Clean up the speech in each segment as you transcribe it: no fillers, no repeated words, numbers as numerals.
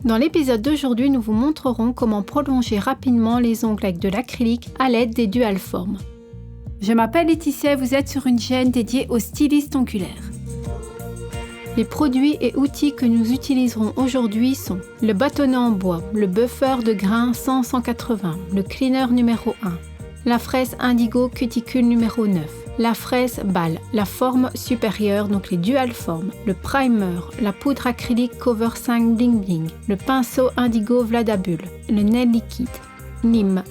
Dans l'épisode d'aujourd'hui, nous vous montrerons comment prolonger rapidement les ongles avec de l'acrylique à l'aide des dualformes. Je m'appelle Laetitia et vous êtes sur une chaîne dédiée aux stylistes ongulaires. Les produits et outils que nous utiliserons aujourd'hui sont le bâtonnet en bois, le buffer de grain 100-180, le cleaner numéro 1, la fraise indigo cuticule numéro 9, la fraise balle, la forme supérieure, donc les dual formes, le primer, la poudre acrylique Cover 5 Bling Bling, le pinceau indigo Vladabule, le nail liquide, Nîmes,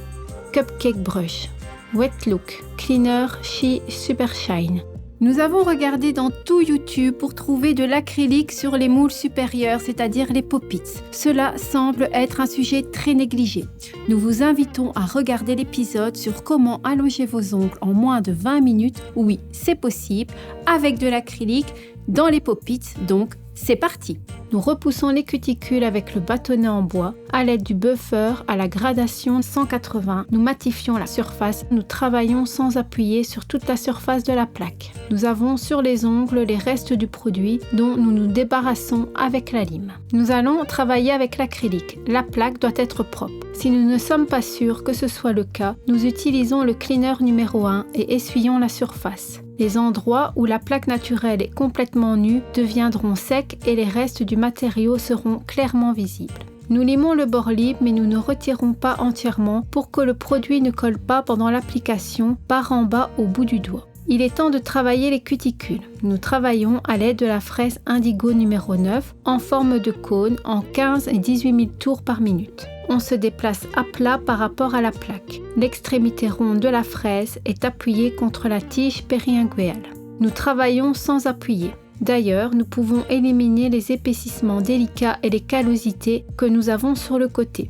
cupcake brush, wet look, cleaner She Super Shine. Nous avons regardé dans tout YouTube pour trouver de l'acrylique sur les moules supérieurs, c'est-à-dire les pop-its. Cela semble être un sujet très négligé. Nous vous invitons à regarder l'épisode sur comment allonger vos ongles en moins de 20 minutes. Oui, c'est possible, avec de l'acrylique dans les pop-its, donc c'est parti! Nous repoussons les cuticules avec le bâtonnet en bois. À l'aide du buffer à la gradation 180, nous matifions la surface. Nous travaillons sans appuyer sur toute la surface de la plaque. Nous avons sur les ongles les restes du produit dont nous nous débarrassons avec la lime. Nous allons travailler avec l'acrylique. La plaque doit être propre. Si nous ne sommes pas sûrs que ce soit le cas, nous utilisons le cleaner numéro 1 et essuyons la surface. Les endroits où la plaque naturelle est complètement nue deviendront secs et les restes du matériau seront clairement visibles. Nous limons le bord libre mais nous ne retirons pas entièrement pour que le produit ne colle pas pendant l'application par en bas au bout du doigt. Il est temps de travailler les cuticules. Nous travaillons à l'aide de la fraise indigo numéro 9 en forme de cône en 15 et 18 000 tours par minute. On se déplace à plat par rapport à la plaque. L'extrémité ronde de la fraise est appuyée contre la tige périinguéale. Nous travaillons sans appuyer. D'ailleurs, nous pouvons éliminer les épaississements délicats et les callosités que nous avons sur le côté.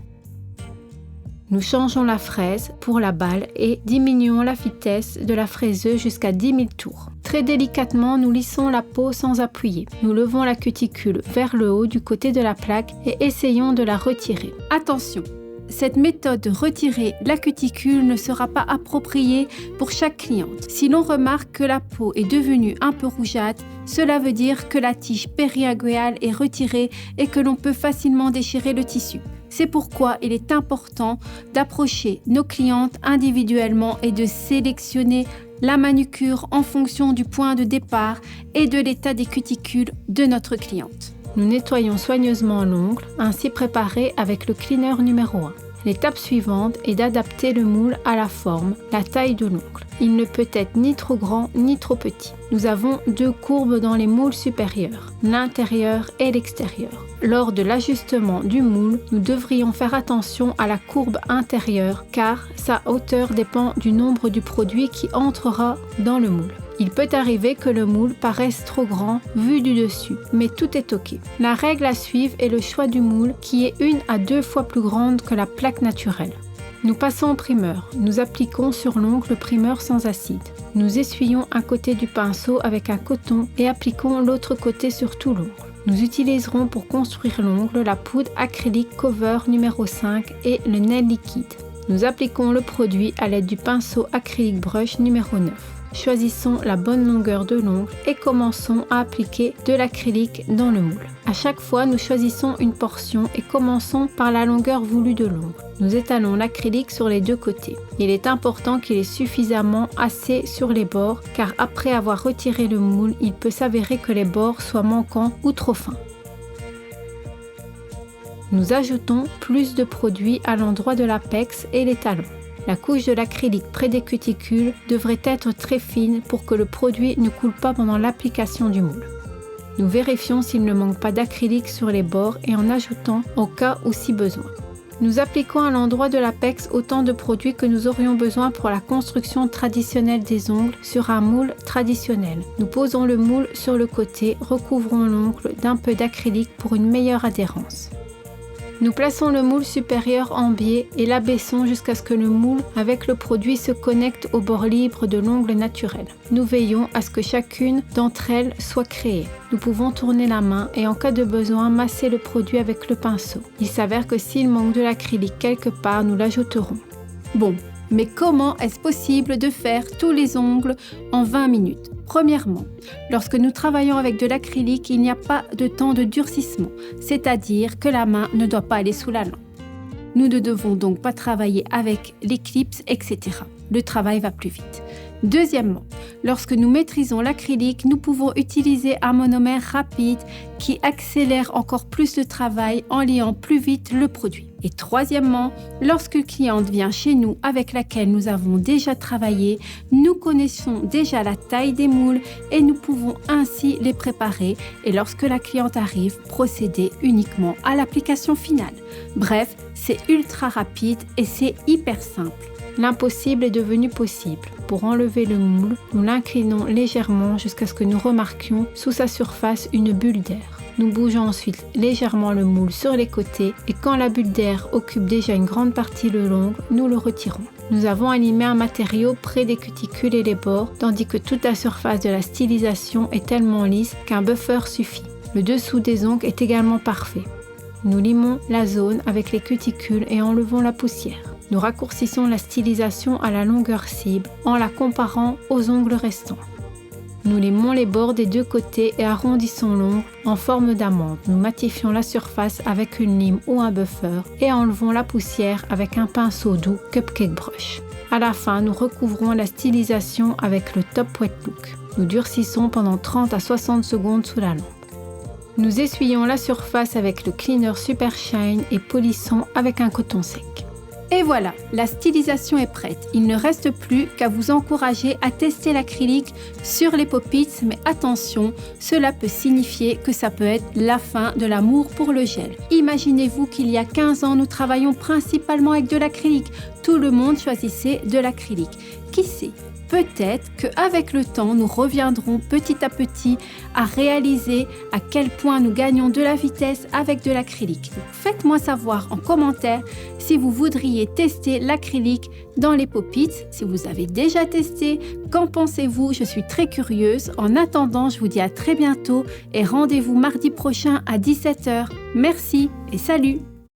Nous changeons la fraise pour la balle et diminuons la vitesse de la fraiseuse jusqu'à 10 000 tours. Très délicatement, nous lissons la peau sans appuyer. Nous levons la cuticule vers le haut du côté de la plaque et essayons de la retirer. Attention! Cette méthode de retirer la cuticule ne sera pas appropriée pour chaque cliente. Si l'on remarque que la peau est devenue un peu rougeâtre, cela veut dire que la tige périinguéale est retirée et que l'on peut facilement déchirer le tissu. C'est pourquoi il est important d'approcher nos clientes individuellement et de sélectionner la manucure en fonction du point de départ et de l'état des cuticules de notre cliente. Nous nettoyons soigneusement l'ongle, ainsi préparé avec le cleaner numéro 1. L'étape suivante est d'adapter le moule à la forme, la taille de l'ongle. Il ne peut être ni trop grand ni trop petit. Nous avons deux courbes dans les moules supérieurs, l'intérieur et l'extérieur. Lors de l'ajustement du moule, nous devrions faire attention à la courbe intérieure car sa hauteur dépend du nombre du produit qui entrera dans le moule. Il peut arriver que le moule paraisse trop grand vu du dessus, mais tout est ok. La règle à suivre est le choix du moule qui est 1 à 2 fois plus grande que la plaque naturelle. Nous passons au primeur. Nous appliquons sur l'ongle le primeur sans acide. Nous essuyons un côté du pinceau avec un coton et appliquons l'autre côté sur tout l'ongle. Nous utiliserons pour construire l'ongle la poudre acrylique Cover numéro 5 et le nail liquide. Nous appliquons le produit à l'aide du pinceau acrylique brush numéro 9. Choisissons la bonne longueur de l'ongle et commençons à appliquer de l'acrylique dans le moule. À chaque fois, nous choisissons une portion et commençons par la longueur voulue de l'ongle. Nous étalons l'acrylique sur les deux côtés. Il est important qu'il ait suffisamment assez sur les bords car après avoir retiré le moule, il peut s'avérer que les bords soient manquants ou trop fins. Nous ajoutons plus de produit à l'endroit de l'apex et les talons. La couche de l'acrylique près des cuticules devrait être très fine pour que le produit ne coule pas pendant l'application du moule. Nous vérifions s'il ne manque pas d'acrylique sur les bords et en ajoutons au cas où si besoin. Nous appliquons à l'endroit de l'apex autant de produits que nous aurions besoin pour la construction traditionnelle des ongles sur un moule traditionnel. Nous posons le moule sur le côté, recouvrons l'ongle d'un peu d'acrylique pour une meilleure adhérence. Nous plaçons le moule supérieur en biais et l'abaissons jusqu'à ce que le moule avec le produit se connecte au bord libre de l'ongle naturel. Nous veillons à ce que chacune d'entre elles soit créée. Nous pouvons tourner la main et en cas de besoin masser le produit avec le pinceau. Il s'avère que s'il manque de l'acrylique quelque part, nous l'ajouterons. Bon, mais comment est-ce possible de faire tous les ongles en 20 minutes ? Premièrement, lorsque nous travaillons avec de l'acrylique, il n'y a pas de temps de durcissement, c'est-à-dire que la main ne doit pas aller sous la lampe. Nous ne devons donc pas travailler avec l'éclipse, etc. Le travail va plus vite. Deuxièmement, lorsque nous maîtrisons l'acrylique, nous pouvons utiliser un monomère rapide qui accélère encore plus le travail en liant plus vite le produit. Et troisièmement, lorsque cliente vient chez nous avec laquelle nous avons déjà travaillé, nous connaissons déjà la taille des moules et nous pouvons ainsi les préparer et lorsque la cliente arrive, procéder uniquement à l'application finale. Bref, c'est ultra rapide et c'est hyper simple. L'impossible est devenu possible. Pour enlever le moule, nous l'inclinons légèrement jusqu'à ce que nous remarquions sous sa surface une bulle d'air. Nous bougeons ensuite légèrement le moule sur les côtés et quand la bulle d'air occupe déjà une grande partie le long, nous le retirons. Nous avons alimé un matériau près des cuticules et les bords, tandis que toute la surface de la stylisation est tellement lisse qu'un buffer suffit. Le dessous des ongles est également parfait. Nous limons la zone avec les cuticules et enlevons la poussière. Nous raccourcissons la stylisation à la longueur cible en la comparant aux ongles restants. Nous limons les bords des deux côtés et arrondissons l'ongle en forme d'amande. Nous matifions la surface avec une lime ou un buffer et enlevons la poussière avec un pinceau doux Cupcake Brush. À la fin, nous recouvrons la stylisation avec le Top Wet Look. Nous durcissons pendant 30 à 60 secondes sous la lampe. Nous essuyons la surface avec le Cleaner Super Shine et polissons avec un coton sec. Et voilà, la stylisation est prête. Il ne reste plus qu'à vous encourager à tester l'acrylique sur les pop-its, mais attention, cela peut signifier que ça peut être la fin de l'amour pour le gel. Imaginez-vous qu'il y a 15 ans, nous travaillions principalement avec de l'acrylique. Tout le monde choisissait de l'acrylique. Qui sait ? Peut-être qu'avec le temps, nous reviendrons petit à petit à réaliser à quel point nous gagnons de la vitesse avec de l'acrylique. Faites-moi savoir en commentaire si vous voudriez tester l'acrylique dans les pop-its. Si vous avez déjà testé, qu'en pensez-vous ? Je suis très curieuse. En attendant, je vous dis à très bientôt et rendez-vous mardi prochain à 17h. Merci et salut!